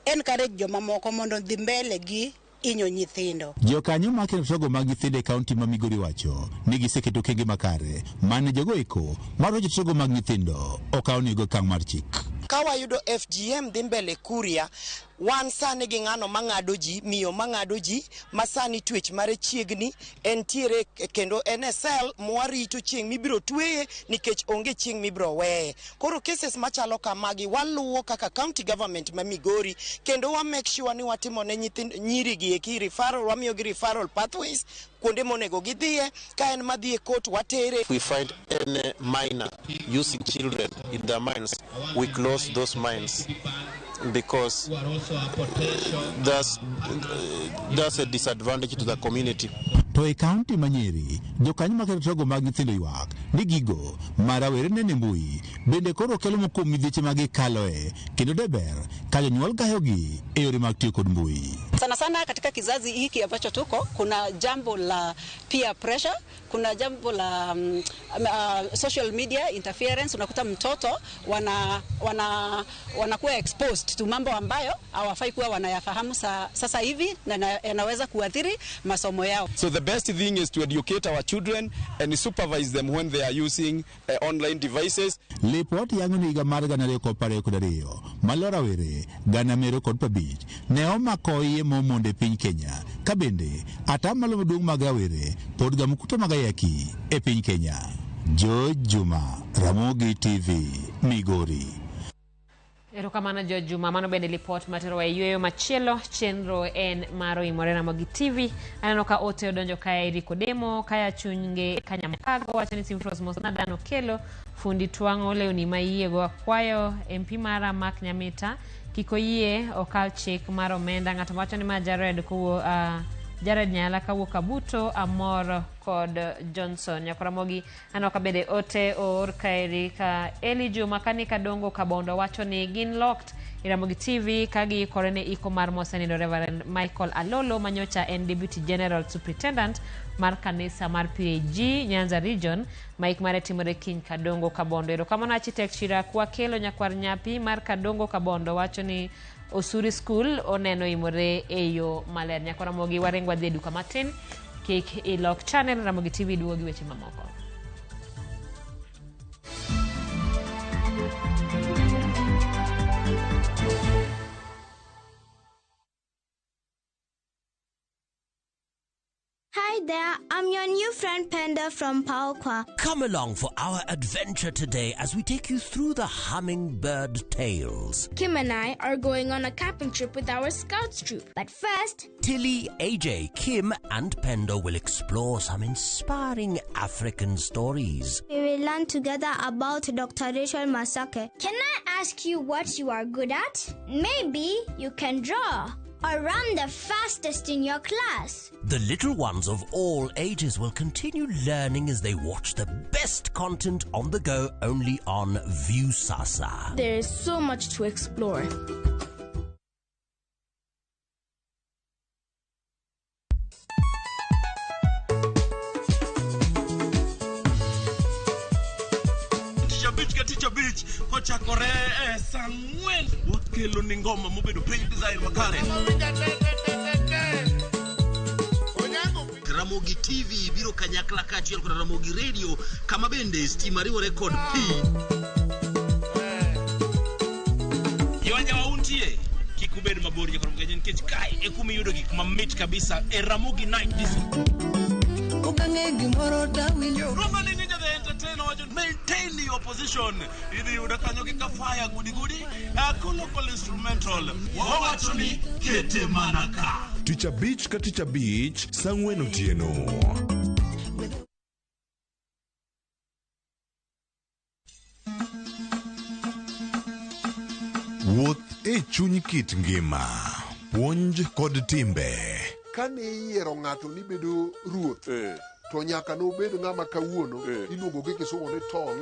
Encourage joma moko mondo dhi mbele gi inyo nyithindo. Jokanyo ma kendo togo mag nyithinde kaunti ma Migori wacho ni giseketo kenge makare mane jogo eko maro jotogo mag nyithindo okawo nego okang' mar chik. Ka wayudo FGM dhi mbele Kuria, wan sani gi ng'ano mang'ado ji, miyo mang'ado ji, ma sani twech mare chiegni, entiere kendo NSL mwarito chieng' mibiro tweye nikech onge chieng' mibiro weye. Koro cases machalo kamagi waluwo kaka county government ma Migori kendo wa make sure ni watimo ne nyiri gi eki referral, wamiyo gi referral pathways kuonde monego gidhiye, ka en madhi e court watere. If we find any minor using children in their minds, we close those minds because that's a disadvantage to the community. To e kaunti ma Nyeri, jokanyo ma kedo togo mag nyithindo ywak ni gigo ma rawere nene mbui bende koro kelo moko midhieche ma gikaloe kendo deber ka jonyuol gayogi e yore mag tiyo kod mbui. Sana sana katika kizazi hiki ambacho tuko kuna jambo la peer pressure, kuna jambo la social media interference. Unakuta mtoto wanakuwa exposed to mambo ambayo hawafai kuwa wanayafahamu sasa hivi na yanaweza kuathiri masomo yao. So the best thing is to educate our children and supervise them when they are using online devices. Lipot yango ni higa mar 2012 malora were gana mero kod pabich ne omako iye momonde piny Kenya ka bende atamalo maduong' mag rawere pod gamukuto magayaki e piny Kenya. Juma, Ramogi TV, Migori. Erokamano Juma, mano bende lipot matero e yueyo machielo chenro en maro imore Ramogi TV. Aneno ka ote odonjo kae Rikodemo, kaya chunge Kanyamkago, wacho ni Simfros Mosna Dano Kelo, fundi twang'o lewni ma iyiego akwayo MP mara Mark Nyamita, kiko yie okal chik mar omenda. Ng'ato wacho ni ma Jared Nyala kawuok Kabuto, Amor kod Johnson. Nyakoramogi anoka bede ote or kaeri ka Eli Juma kanika dongo Kabondo wacho ni gin locked Ramogi TV kagi korene iko mar mosenindo Reverend Michael Alolo manyocha en Deputy General Superintendent mar kanisa mar PAG Nyanza Region. Mike mare timore kiny Kadongo Kabondo. Erokamano architect Shira kwa kelo nyakwar nyapi mar Kadongo Kabondo wacho ni Osuri School oneno imore eyo maler. Nyakoramogi warengwa dhi duka matin kik ilok channel Ramogi TV duogi weche mamoko. Hi Hi there, I'm your new friend Panda from Paokwa. Come along for our adventure today as we take you through the hummingbird tales. Kim and I are going on a camping trip with our Scouts troop. But first, Tilly, AJ, Kim and Pendo will explore some inspiring African stories. we will learn together about Dr. Rachel Masake. Can I ask you what you are good at? Maybe you can draw or run the fastest in your class. The little ones of all ages will continue learning as they watch the best content on the go only on Viusasa. There is so much to explore. Teacher Beach, kocha kore sangwen wakelo ni ngoma mobedo pink design makare. Ramogi TV biro kanyakla kachiel kod Ramogi Radio kama bende stima riwo record P. Yonja wauntie kikubed mabor je Ramogi nikech kai e kuma yudo gik mamit kabisa e Ramogi Night Disco. Romani Ninja the Entertainer, maintain your position. Either you can fire goody, a local instrumental. Wawachoni kete manaka. Teacher Beach, Sangwen Otieno. Wuoth e chuny kit ngima, puonj kod timbe. Kane iyiero ng'ato ni bedo ruoth, to nyaka nobed ng'ama kawuono iluongo gi kisungu ni tall,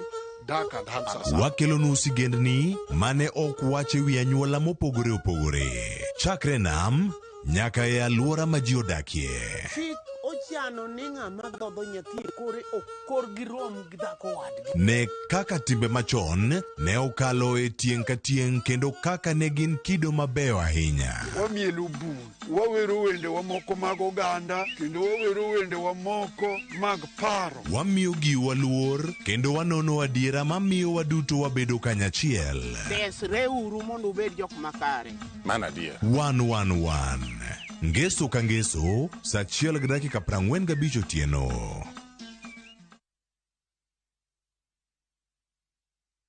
dark and handsome. Wakelonu sigendni mane ok wache wi anyuola mopogore opogore. Chakre nam nyaka e alwora ma ji odakie. Ochiano ni ng'ama dhodho nyathi kore okor gi rom gi dhako wadgi. Ne kaka timbe machon ne okalo e tieng' ka tieng' kendo kaka ne gin kido mabeyo ahinya. Wamielu bul, wawero wende wa moko mag oganda, kendo wawero wende wa moko mag paro. Wamiyo giwa luor kendo wanono adiera mamiyo waduto wabedo kanyachiel. Desreuru mondo ubed jok makare. Mana adier. 111. Ngeso ka ngeso, saa 1:45 otieno.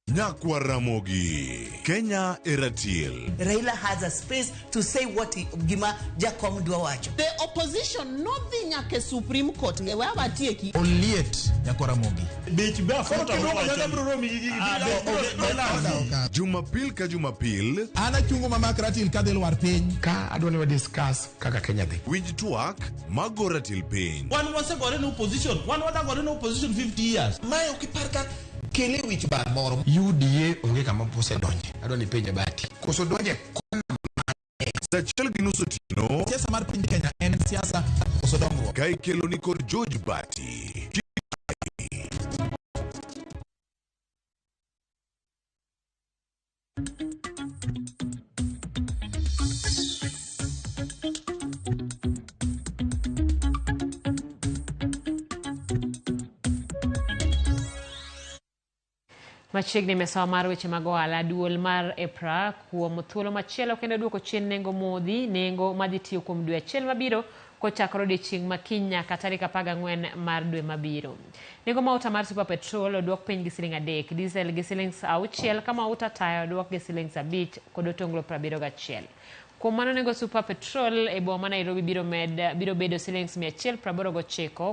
Nyakwa Ramogi, Kenya Eratiel. Raila has a space to say what Gima Jakom Dwawacho. The opposition nothing nyake Supreme Court ngewe abatieki. Oliet Nyakwa Ramogi. Jumapil ka Jumapil. Ana chungo mama Ratil kadel war piny. Ka adwani wa discuss kaka Kenya dhi. Winj twak magora til piny. One was a opposition. One was a opposition 50 years. Mayo kiparka kele wich bar moro. UDA onge kama pose donje. Adwani penje bati. Koso donje kona mane. Saa 1:30 otieno. Siasa mar piny Kenya en siasa koso dongruok. Ka ikelo ni kod George Bati. Machiegni mesawa mar weche mag ohala, duol mar EPRA kuom thuolo machielo kendo duoko chien nengo modhi, nengo madhi tiyo kuom dwe achiel mabiro kochakore odiechieng' makiny nyaka tarik 14 mar dwe mabiro. Nengo mauta mar Super Petrol oduok piny gi Sh3, diesel gi Sh6, ka mauta taya oduok gi Sh5 kod otonglo 71. Kuom mano nengo Super Petrol e boma Nairobi biro bedo Sh189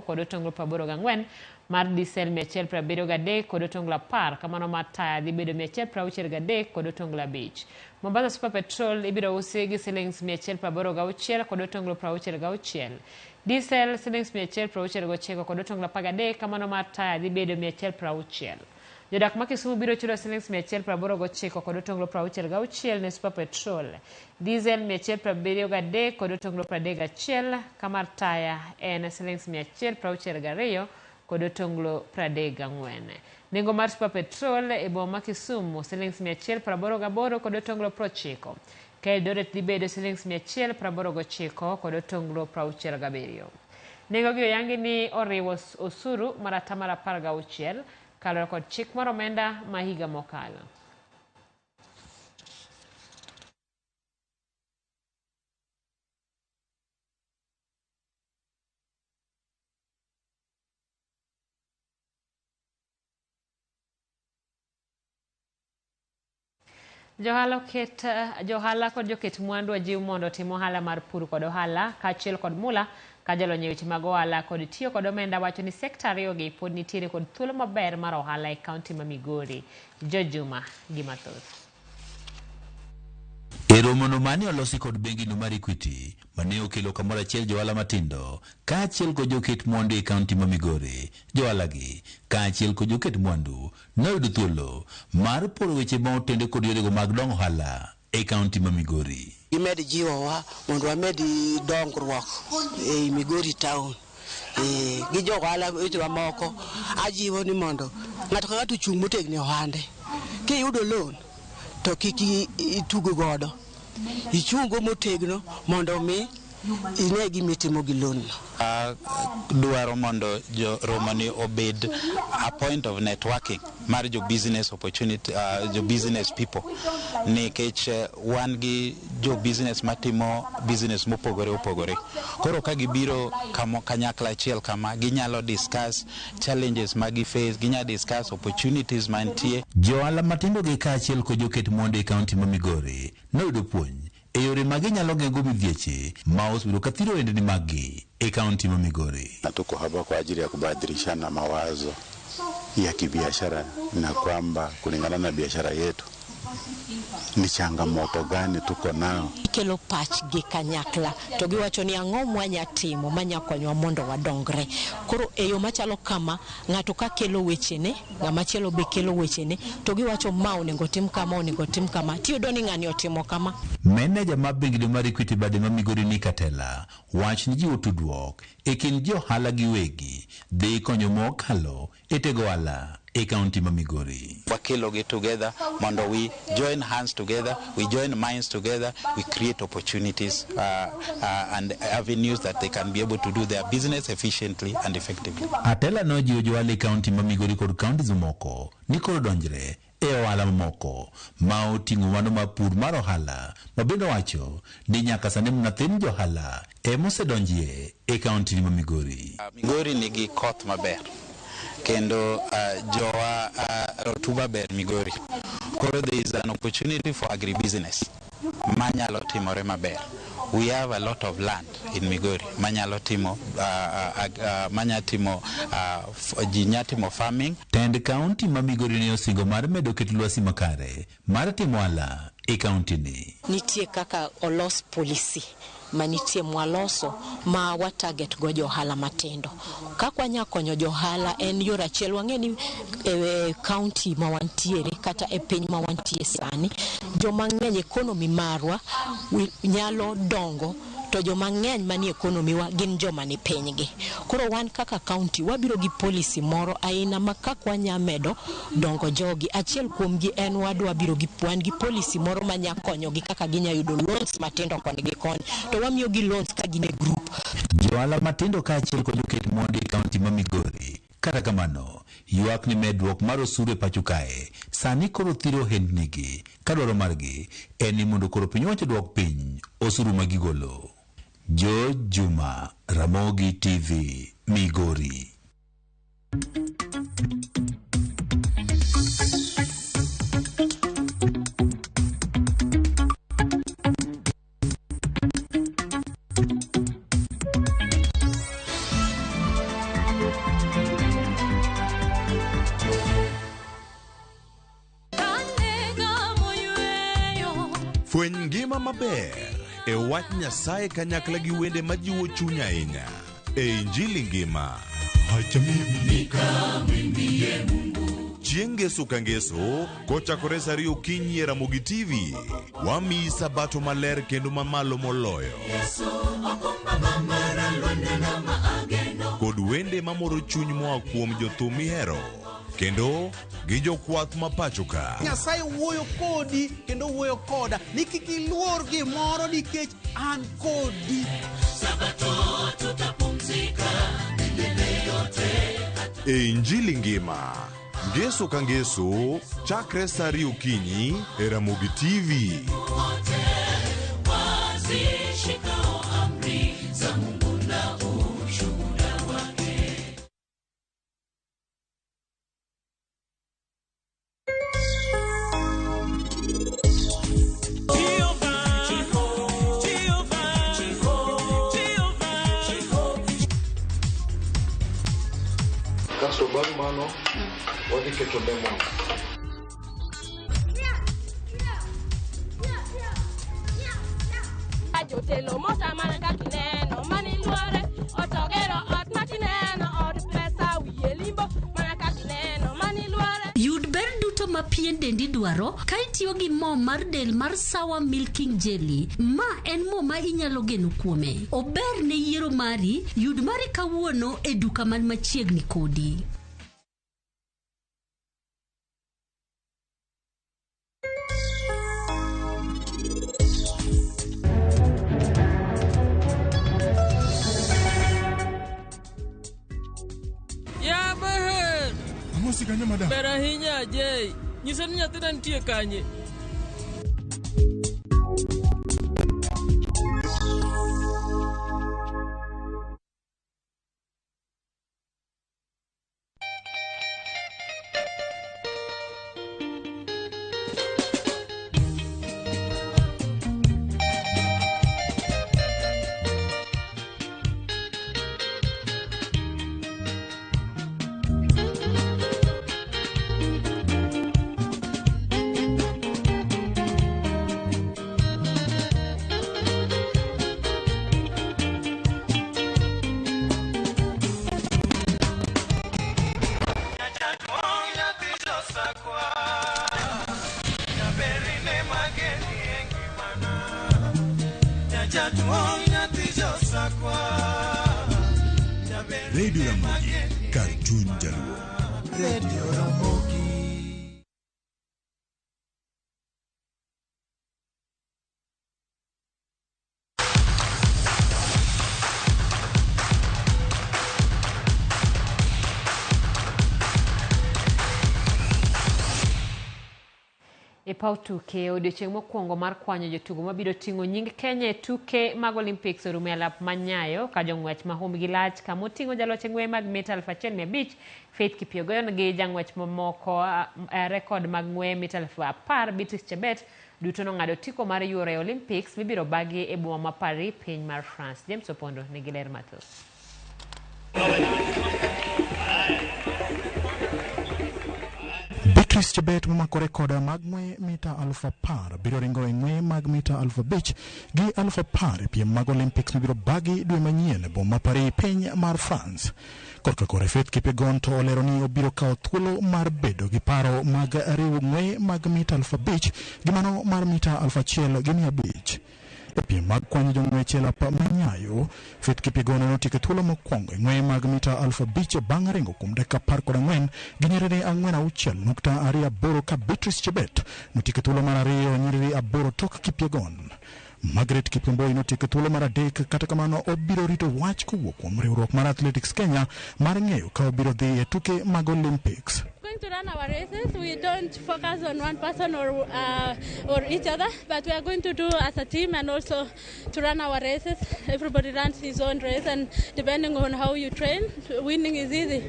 kod otonglo 84, mar diesel 173 kod otonglo 10, kamano mar taya dhi bedo 163 kod otonglo 5. Mombasa Super Petrol ibiro usi gi Sh186 kod otonglo 66. Diesel Sh169 kod otonglo 13, kamano mar taya dhi bedo 160. Jodak ma Kisumu biro chulo Sh189 kod otonglo 66 ne Super Petrol. Diesel 173 kod otonglo 31, kamar taya en Sh162 kod otonglo 34. Nengo mar Super Petrol e boma Kisumu Sh188 kod otonglo 90. Ka Eldoret dhi bedo Sh189 kod otonglo 67. Nengo gi oyangi ni oriwo osuru mar 16 kalore kod chik mar omenda ma higa mokalo. Johala kod joket mwandu ajiw mondo tim ohala mar pur kod ohala kaachiel kod mula ka jolony e weche mag ohala kod tiyo kod omenda wacho ni sekta ariyogi pod nitiere kod thuolo maber mar ohala e kaunti ma Migori. Jojuma gi mathoth. Romono mane olosi kod bengi no mar Equity mane okelo kamoro achiel johala matindo kaachiel kod joket mwandu e kaunti ma Migori. Johala gi kaachiel kod joket mwandu noyudo thuolo mar poro weche ma otende kod yorego mag dong ohala e kaunti ma Migori. Imed jiwowa mondo wamed dongruok e Migori town. Gi johala wetewa moko ajiwo ni mondo ng'ato ka ng'ato chung' motegno ohande. Kiyudo loan to kiki itugo godo. Ichungo motegno mondo mi ine gimitimo gi loan. Duaro mondo jo romani obed a point of networking mar jo business opportunity jo business people nikech wan gi jo business matimo business mopogore opogore. Koro ka gibiro kanyakla achiel kama ginyalo discuss challenges magi face, ginyalo discuss opportunities mantie. Johala matindo gi kaachiel kod joket mwandu e kaunti ma Migori noyudo puonj e yore magi nyalo geng'o midhieche ma osebiro kathiro endni magi e kaunti ma Migori. Na tuko hapa kwa ajili ya kubadilishana mawazo ya kibiashara na kwamba kulingana na biashara yetu ni changamoto gani tuko nao. Kelo pach gi kanyakla to giwacho ni ang'o mwanya timo manya konyo mondo wadongre. Koro e yo machalo kama ng'ato ka kelo wechene ng'ama chielo be kelo wechene to giwacho ma onego tim kama onego tim kama tiyudo ni ng'ani otimo kama. Meneja mar bengi no mar Equity bade ma Migori ni Katela wach ni jiwo tudruok e kind johala gi wegi dhi konyo mokalo e tego ohala e kaunti ma Migori. Wakelo get together mondo we join hands together, we join minds together, we create opportunities and avenues that they can be able to do their business efficiently and effectively. Atela no jiwo johala e kaunti ma Migori kod kaunti moko ni koro donjre e ohala moko ma oting'o mano ma pur mar ohala ma bende wacho ni nyaka sani nathin johala mosedonjie e kaunti ma Migori. Migori nigi koth maber kendo jowa rotuba ber Migori. Koro there is an opportunity for agribusiness manyalo timore maber. We have a lot of land in Migori manyalo timo jinyatimo farming. Tend kaunti ma Migori ne osingo mar medo ket lwasi makare mar timo ohala e kaunti ni. Nitie kaka olos policy manitie mwaloso ma wa target go johala matindo. Kakwa nya konyo johala en yora achiel wang'eni e county ma wantiere kata e piny ma wantie sani joma ng'eny economy marwa nyalo dongo to joma ng'eny manie economy wa gin joma ni pinygi. Koro wan kaka county wabiro gi policy moro aina makakwa nya medo dongo jogi. Achiel kuom gi en wadwa biro gi policy moro manya konyo gi kaka ginya yudo loans matindo koni gi koni to wamiyo gi loans ka gine group. Johala matindo kaachiel kod joket mwandu e kaunti ma Migori kata kamano ywak ni medruok mar osuru e pacho kae sani koro thiro hendnigi ka dwaro margi en ni mondo koro piny owacho dwok piny osuru ma gigolo. Jojuma, Ramogi TV, Migori. Fweny ngima maber e wach Nyasaye kanyakla gi wende majiwo chuny ahinya e Injili ngima. Chieng' ngeso ka ngeso kochakore saa 2 okinyi e Ramogi TV wamiyi sabato maler kendo mamalo moloyo kod wende mamoro chuny moa kuom jothum mihero kendo gi jokwath ma pacho ka. Nyasaye wuoyo kodi kendo wuoyo koda ni kik iluor gimoro nikech an kodi. Sabato tutapumzika milele yote. E Injili ngima ngeso ka ngeso chakre saa 2 okinyi e Ramogi TV. iketo lemon. Jotelo mosa mana kakineno mani luore otogero ot matineno od pesa wiye limbo mana kakineno mani luore. Yud ber duto ma pien dendi dwaro ka itiyo gi mo mar del mar Sawa Milking Jelly. Ma en mo ma inyalo geno kuome. Ober ne yiero mari, yud mari kawuono e duka man machiegni kodi. Kanyo madam. Berahinya Jay. Nyisa ni nyathina nitie kanye. Radio Ramogi, Cartoon Jaluo. Radio Ramogi. E paw tuke odiochieng' mokwongo mar kwanyo jotugo mabiro ting'o nying Kenya e tuke mag Olympics orumo e alap manyayo ka jong'wech ma humgi lach kama oting'o jaloch e ng'weye mag mita 1500 Faith Kipyegon gi jang'wech mamoko rekod mag ng'weye mita 10,000 Beatrice Chebet duto nong'ado otiko mar yuoro e Olympics mibiro bagi e boma ma Paris, piny mar France. James Opondo nigi ler mathoth. Beatrice Chebet mamako rekoda mag ng'weye mita 10,000 biro ringo e ng'weye mag mita 5,000 gi 10,000 e piem mag Olympics mibiro bagi dwe manyien e boma Paris, piny mar France. Korka kore Faith Kipyegon to olero ni obiro kawo thuolo mar bedo gi paro mag riwo ng'weye mag mita 5,000 gi mano mar mita 1,500. E piem mag kwanyo jong'wech e lap manyayo, Faith Kipyegon notieko thuolo mokwongo e ng'weye mag mita 5,000 bang' ringo kuom dakika 14 gi nyiriri 4.28 ka Beatrice Chebet notieko thuolo mar ariyo nyiriri 8 tok Kipyegon. Margaret Kipkemboi notieko thuolo mar adek, kata kamano obiro rito wach kowuok kuom riwruok mar Athletics Kenya mar ng'eyo ka obiro dhi e tuke mag Olympics. Going to run our races. We don't focus on one person or each other, but we are going to do as a team and also to run our races. Everybody runs his own race, and depending on how you train, winning is easy.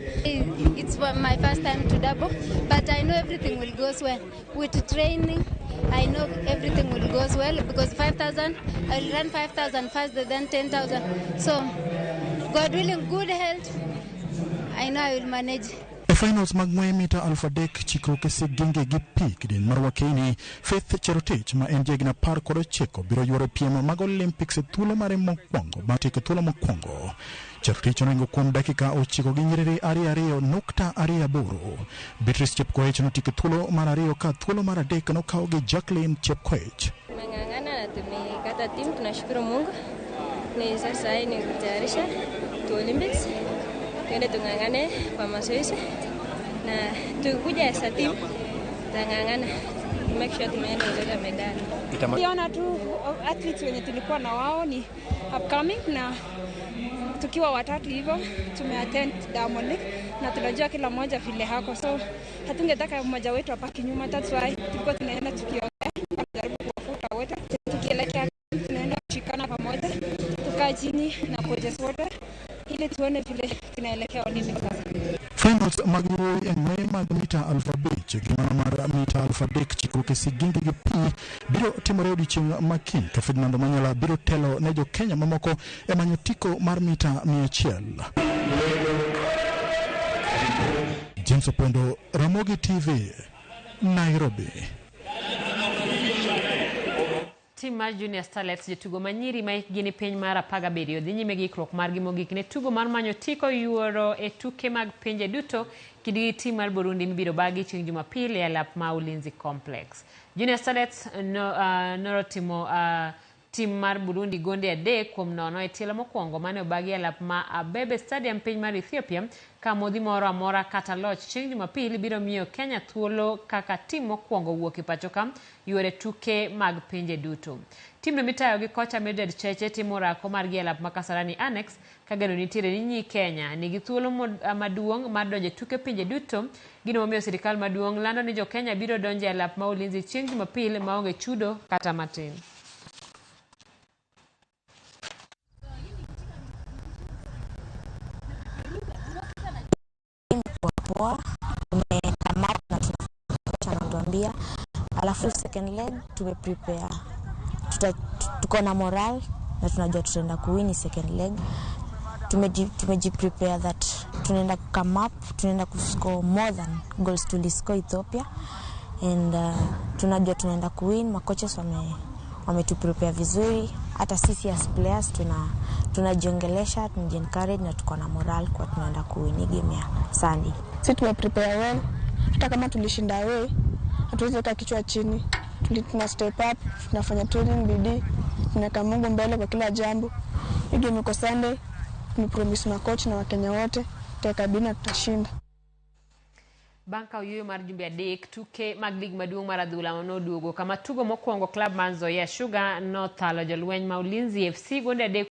It's my first time to double, but I know everything will go well. With training, I know everything will go well because 5,000, I will run 5,000 faster than 10,000. So, God willing, good health, I know I will manage. E finals mag ng'weye mita 3,000 chikruok e sigenge gi pi kidieny mar Wakeni, Faith Cherotich ma en jagna 19 biro yuoro piem mag Olympics e thuolo mare mokwongo bang' tieko thuolo mokwongo. Cherotich oringo kuom dakika 9 gi nyiriri 2.28. Beatrice Chepkoech notieko thuolo mar ariyo ka thuolo mar adek nokawo gi Jacqueline Chepkoech. Tumeng'ang'ana na tumekata timu, tunashukuru Mungu. Ni sasa ni kutayarisha tu Olympics. Twende tung'ang'ane kwa mazoezi na tukuja as a team tang'ang'ana make sure tumeenda kuleta medali. Niona tu athletes wenye tulikuwa na wao ni upcoming, na tukiwa watatu hivyo tumeattend Diamond League na tunajua kila mmoja vile hako, so hatungetaka mmoja wetu apaki nyuma. That's why tulikuwa tunaenda tukiongea kujaribu kuwafuta wote, tukielekea tunaenda kushikana pamoja, tukaa chini na coaches wote ili tuone vile tunaelekea Olympics sasa. Finals mag ng'weye e ng'weye mag mita 5,000 gi mano mar mita 3,000 chikruok e sigenge gi pi biro timore odiochieng' makiny ka Ferdinand Manyola biro telo ne jo Kenya mamoko e manyo tiko mar mita 100. James Opondo, Ramogi TV, Nairobi. Tim mar Junior Starlets jotugo manyiri ma gini piny mar 17 dhi nyime gi ikruok margi mogik ne tugo mar manyo tiko yuoro e tuke mag pinje duto kidgi tim mar Burundi mibiro bagi chieng' Jumapil e alap ma Ulinzi Complex. Junior Starlets norotimo tim mar Burundi gonde 3-0 e tielo mokwongo mane obagi alap ma Abebe Stadium piny mar Ethiopia ka modhi moro amora kata loch chieng' Jumapil biro miyo Kenya thuolo kaka tim mokwongo wuok e pacho ka yuore tuke mag pinje duto. Tim no mitayo gi kocha Mildred Cheche timo rako margi alap ma Kasarani Annex ka geno nitiere ni nyi Kenya nigi thuolo maduong' mar donjo tuke pinje duto. Gino momiyo sirikal maduong' lando ni jo Kenya biro donjo e alap ma Ulinzi chieng' Jumapil maonge chudo kata matin. Tumekamata na tunatuambia alafu second leg tumeprepare, tuko na moral na tunajua tutaenda kuwini second leg. Tumejiprepare that tunaenda come up, tunaenda kuscore more than goals tuliscore Ethiopia and tunajua tunaenda kuwin. Makoches wametuprepare vizuri, hata sisi as players tunajiongelesha, tunajiencourage na tuko na moral kwa tunaenda kuwin game ya Sunday. Sisi tumeprepare well, hata kama tulishinda away hatuwezi weka kichwa chini. Tuna step up, tunafanya training bidii, tunaweka Mungu mbele kwa kila jambo. Hii game iko Sunday, tumepromise na coach na Wakenya wote tutakabina tutashinda. Banka uyuyo mar jumbe adek tuke mag lig maduong' mar adhula noduogo kama tugo mokwongo club man Nzoia Sugar nothalo jolweny ma Ulinzi FC gonde 3